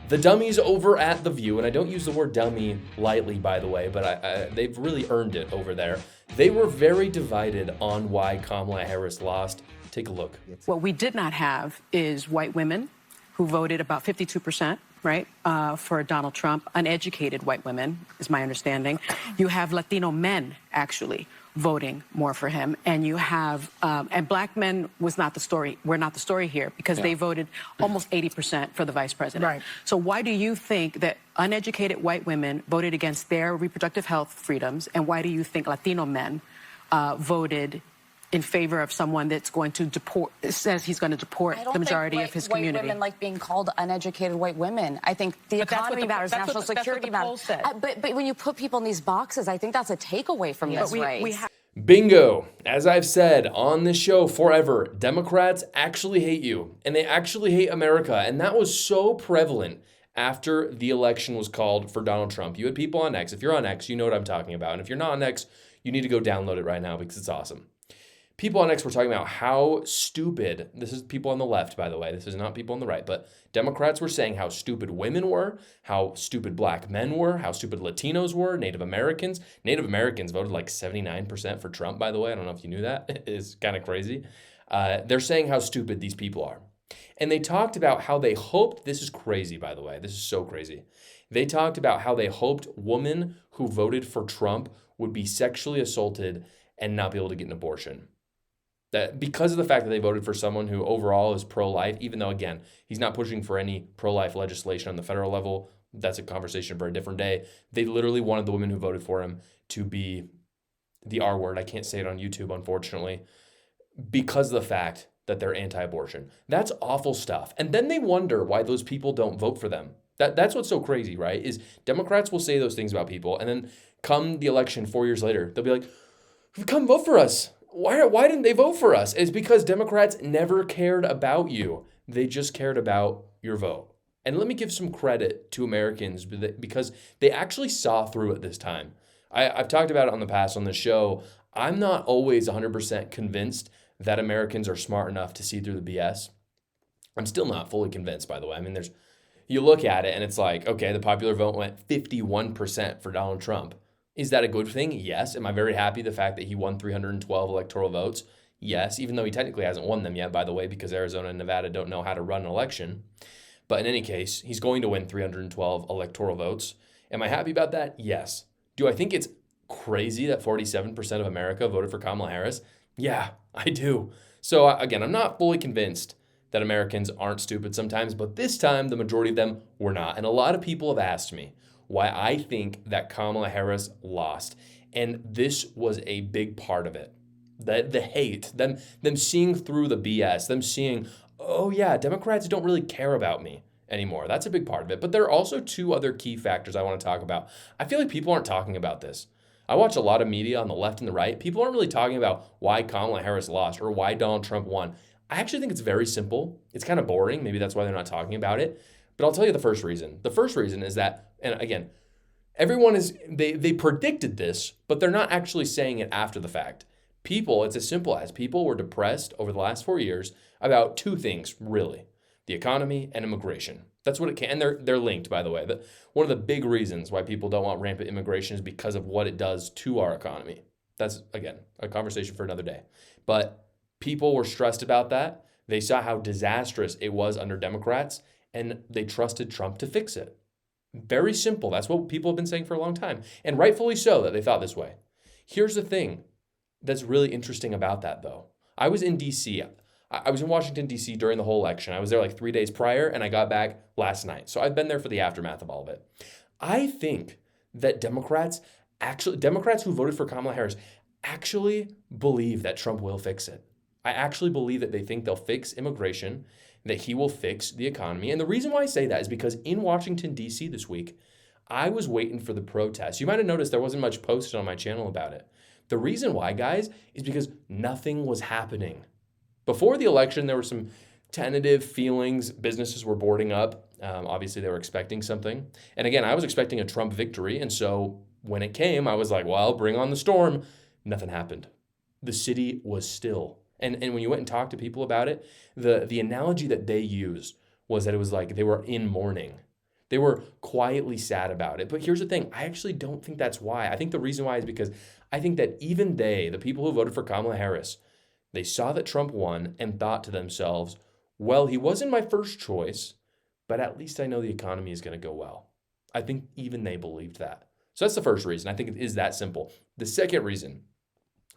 The dummies over at The View, and I don't use the word dummy lightly, by the way, but they've really earned it over there. They were very divided on why Kamala Harris lost. Take a look. What we did not have is white women who voted about 52%, right, for Donald Trump. Uneducated white women, is my understanding. You have Latino men, actually, voting more for him. And you have, and black men was not the story. We're not the story here because they voted almost 80% for the vice president. Right. So why do you think that uneducated white women voted against their reproductive health freedoms? And why do you think Latino men voted in favor of someone that's going to deport, says he's going to deport the majority of his community? White women like being called uneducated white women. I think the economy matters, national security matters. But when you put people in these boxes, I think that's a takeaway from this race. Bingo. As I've said on this show forever, Democrats actually hate you, and they actually hate America. And that was so prevalent after the election was called for Donald Trump. You had people on X. If you're on X, you know what I'm talking about. And if you're not on X, you need to go download it right now because it's awesome. People on X were talking about how stupid, this is people on the left, by the way, this is not people on the right, but Democrats were saying how stupid women were, how stupid black men were, how stupid Latinos were, Native Americans. Native Americans voted like 79% for Trump, by the way. I don't know if you knew that. It is kind of crazy. They're saying how stupid these people are. And they talked about how they hoped, this is crazy, by the way, this is so crazy. They talked about how they hoped women who voted for Trump would be sexually assaulted and not be able to get an abortion. That because of the fact that they voted for someone who overall is pro-life, even though, again, he's not pushing for any pro-life legislation on the federal level, that's a conversation for a different day. They literally wanted the women who voted for him to be the R word. I can't say it on YouTube, unfortunately, because of the fact that they're anti-abortion. That's awful stuff. And then they wonder why those people don't vote for them. That's what's so crazy, right? Is Democrats will say those things about people, and then come the election 4 years later, they'll be like, come vote for us. Why didn't they vote for us? It's because Democrats never cared about you. They just cared about your vote. And let me give some credit to Americans because they actually saw through it this time. I've talked about it on the past on the show. I'm not always 100% convinced that Americans are smart enough to see through the BS. I'm still not fully convinced, by the way. I mean, you look at it and it's like, okay, the popular vote went 51% for Donald Trump. Is that a good thing? Yes. Am I very happy the fact that he won 312 electoral votes? Yes, even though he technically hasn't won them yet, by the way, because Arizona and Nevada don't know how to run an election. But in any case, he's going to win 312 electoral votes. Am I happy about that? Yes. Do I think it's crazy that 47% of America voted for Kamala Harris? Yeah, I do. So again, I'm not fully convinced that Americans aren't stupid sometimes, but this time the majority of them were not. And a lot of people have asked me why I think that Kamala Harris lost. And this was a big part of it. The hate, them seeing through the BS, them seeing, oh yeah, Democrats don't really care about me anymore. That's a big part of it. But there are also two other key factors I want to talk about. I feel like people aren't talking about this. I watch a lot of media on the left and the right. People aren't really talking about why Kamala Harris lost or why Donald Trump won. I actually think it's very simple. It's kind of boring. Maybe that's why they're not talking about it. But I'll tell you the first reason. The first reason is that, and again, everyone they predicted this, but they're not actually saying it after the fact. People, it's as simple as people were depressed over the last 4 years about two things, really. The economy and immigration. That's what it can, and they're linked, by the way. One of the big reasons why people don't want rampant immigration is because of what it does to our economy. That's, again, a conversation for another day. But people were stressed about that. They saw how disastrous it was under Democrats, and they trusted Trump to fix it. Very simple. That's what people have been saying for a long time. And rightfully so that they thought this way. Here's the thing that's really interesting about that, though. I was in D.C. I was in Washington, D.C. during the whole election. I was there like 3 days prior, and I got back last night. So I've been there for the aftermath of all of it. I think that Democrats who voted for Kamala Harris actually believe that Trump will fix it. I actually believe that they think they'll fix immigration, that he will fix the economy. And the reason why I say that is because in Washington, D.C. this week, I was waiting for the protests. You might have noticed there wasn't much posted on my channel about it. The reason why, guys, is because nothing was happening. Before the election, there were some tentative feelings. Businesses were boarding up. Obviously, they were expecting something. And again, I was expecting a Trump victory. And so when it came, I was like, well, bring on the storm. Nothing happened. The city was still. And when you went and talked to people about it, the analogy that they used was that it was like they were in mourning. They were quietly sad about it. But here's the thing. I actually don't think that's why. I think the reason why is because I think that even the people who voted for Kamala Harris, they saw that Trump won and thought to themselves, well, he wasn't my first choice, but at least I know the economy is going to go well. I think even they believed that. So that's the first reason. I think it is that simple. The second reason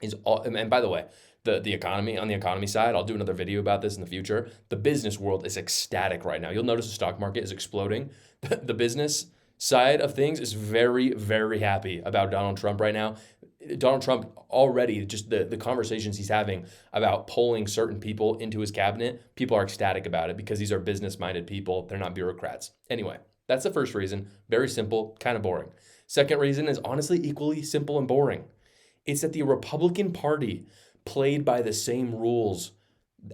is, and by the way, the economy, on the economy side, I'll do another video about this in the future. The business world is ecstatic right now. You'll notice the stock market is exploding. The business side of things is very, very happy about Donald Trump right now. Donald Trump already, just the conversations he's having about pulling certain people into his cabinet, people are ecstatic about it because these are business-minded people. They're not bureaucrats. Anyway, that's the first reason. Very simple, kind of boring. Second reason is honestly equally simple and boring. It's that the Republican Party played by the same rules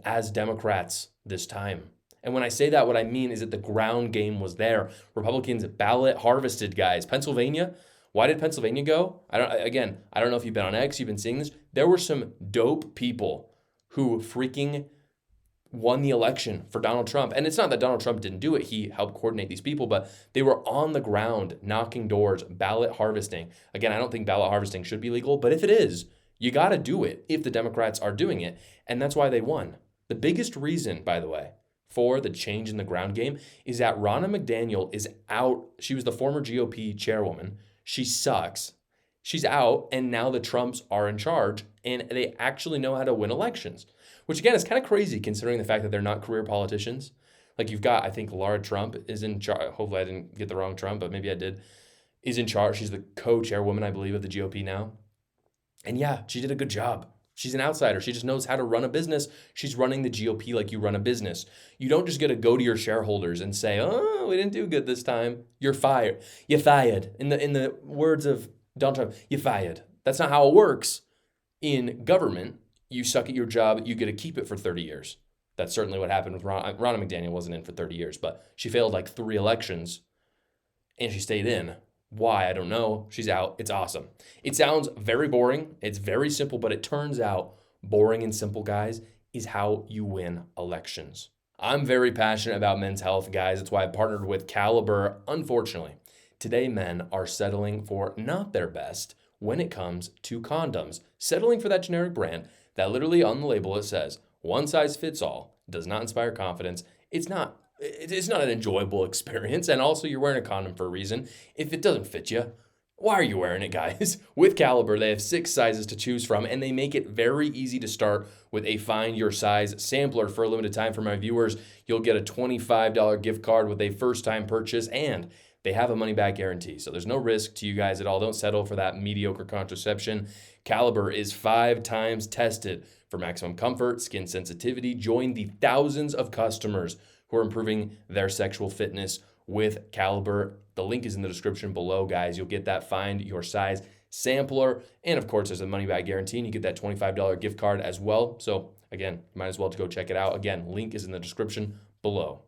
as Democrats this time. And when I say that, what I mean is that the ground game was there. Republicans ballot harvested, guys. Pennsylvania, why did Pennsylvania go? I don't know if you've been on X, you've been seeing this. There were some dope people who freaking won the election for Donald Trump. And it's not that Donald Trump didn't do it. He helped coordinate these people, but they were on the ground, knocking doors, ballot harvesting. Again, I don't think ballot harvesting should be legal, but if it is, you got to do it if the Democrats are doing it. And that's why they won. The biggest reason, by the way, for the change in the ground game is that Ronna McDaniel is out. She was the former GOP chairwoman. She sucks. She's out, and now the Trumps are in charge, and they actually know how to win elections. Which, again, is kind of crazy considering the fact that they're not career politicians. Like you've got, I think, Laura Trump is in charge. Hopefully I didn't get the wrong Trump, but maybe I did. Is in charge. She's the co-chairwoman, I believe, of the GOP now. And yeah, she did a good job. She's an outsider. She just knows how to run a business. She's running the GOP like you run a business. You don't just get to go to your shareholders and say, oh, we didn't do good this time. You're fired. You're fired. In the words of Donald Trump, you're fired. That's not how it works. In government, you suck at your job, you get to keep it for 30 years. That's certainly what happened with Ronna McDaniel. Wasn't in for 30 years, but she failed like 3 elections and she stayed in. Why? I don't know. She's out. It's awesome. It sounds very boring. It's very simple, but it turns out boring and simple, guys, is how you win elections. I'm very passionate about men's health, guys. That's why I partnered with Caliber. Unfortunately, today men are settling for not their best when it comes to condoms, settling for that generic brand that literally on the label it says, one size fits all, does not inspire confidence. It's not an enjoyable experience. And also you're wearing a condom for a reason. If it doesn't fit you, why are you wearing it, guys? With Caliber, they have 6 sizes to choose from, and they make it very easy to start with a Find Your Size sampler. For a limited time for my viewers, you'll get a $25 gift card with a first-time purchase, and they have a money-back guarantee. So there's no risk to you guys at all. Don't settle for that mediocre contraception. Caliber is 5 times tested for maximum comfort, skin sensitivity. Join the thousands of customers who are improving their sexual fitness with Caliber. The link is in the description below, guys. You'll get that Find Your Size sampler. And of course, there's a money-back guarantee, and you get that $25 gift card as well. So again, you might as well go check it out. Again, link is in the description below.